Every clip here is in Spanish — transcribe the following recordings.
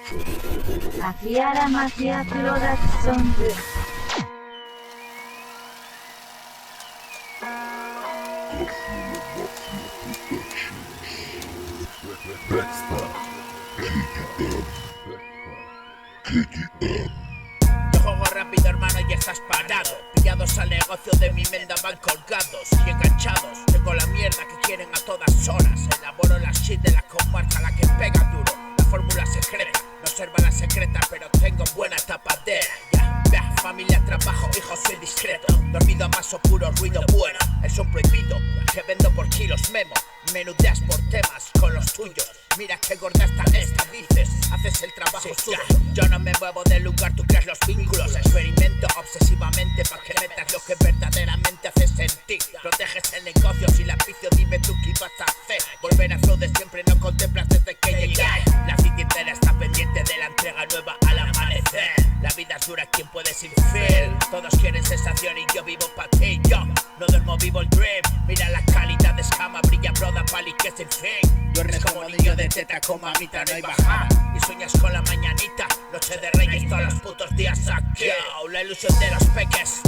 秋原マキアプロダクションズ。Yo juego rápido, hermano, y estás parado. Pillados al negocio de mi menda van colgados y enganchados. Tengo la mierda que quieren a todas horas. Elaboro la shit de la comarca, la que pega duro. La fórmula secreta, no observa la secreta, pero tengo buena tapadera. Ya, familia, trabajo, hijo, soy discreto. Dormido amaso puro ruido bueno. El son prohibido, que vendo por kilos memo. Menudeas por temas con los tuyos. Mira qué gorda está esta, dices, haces el trabajo suyo. Yo no me muevo del lugar, tú creas los vínculos. Experimento obsesivamente para que metas lo que verdaderamente hace sentir. No dejes el negocio sin la vicio, dime tú qué ibas a hacer. Volver a flow de siempre no contemplas desde que llegué. La cita entera está pendiente de la entrega nueva al amanecer. La vida es dura, ¿quién puede ser infiel? Todos quieren sensación y yo vivo pa' ti. Yo no duermo, vivo el dream. Mira la calidad de escama, brilla broda, pali que es el fin. Duermes como niño de teta, con mamita, no hay baja. Y sueñas con la mañanita, noche de reyes, todos los putos días aquí. La ilusión de los peques,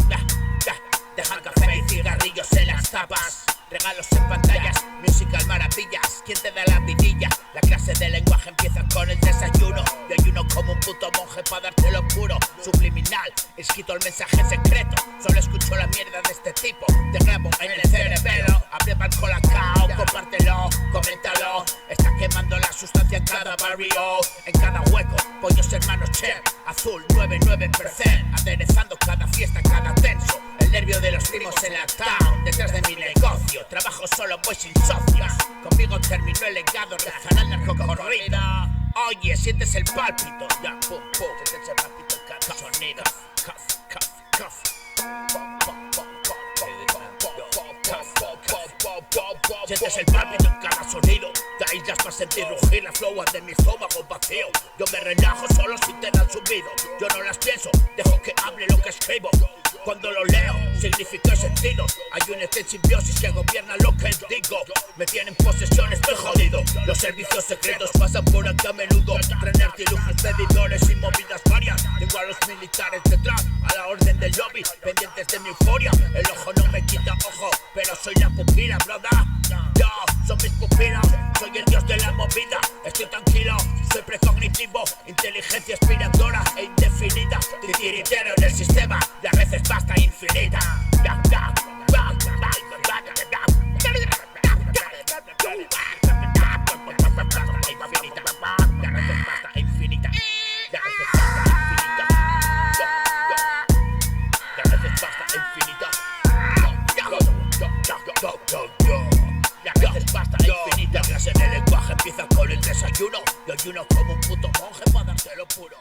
dejan café y cigarrillos en las tapas. Regalos en pantallas, musical maravillas. ¿Quién te da la vidilla? La clase de lenguaje empieza con el desayuno. Yo ayuno como un puto monje para dártelo puro. Subliminal, escrito el mensaje secreto. Solo escucho la mierda de este tipo. Te grabo en el cerebelo. Abre pan con la cao, compártelo, coméntalo. Está quemando la sustancia en cada barrio, en cada hueco. Pollos hermanos chef, azul 99%. Aderezando cada fiesta, cada tenso. El nervio de los primos en la town, detrás de mi negocio. Trabajo solo, voy sin socios. Conmigo terminó el legado, rezará el narcocorrido. Oye, sientes el pálpito. Ya, pum, pum, sientes el pálpito en cada sonido. Cuff, cuff, cuff. Sientes el pálpito en cada sonido. Te aíslas para sentir rugir la flow de mi estómago vacío. Yo me relajo solo si te dan subido. Yo no las pienso, dejo que hable lo que escribo. Cuando lo leo, significa sentido. Hay una simbiosis que gobierna lo que digo. Me tienen posesión, estoy jodido. Los servicios secretos pasan por aquí a menudo. Trenes, artilugios, medidores y movidas varias. Tengo a los militares detrás, a la orden del lobby, pendientes de mi euforia. El ojo no me quita ojo, pero soy la pupila, brother. Yo, son mis pupilas, soy el dios de la movida. Estoy tranquilo, soy precognitivo. Inteligencia aspiradora e indefinida. Titiritero en el sistema, la red es vasta e infinita. La clase de lenguaje empieza con el desayuno. Yo ayuno como un puto monje para dárselo puro.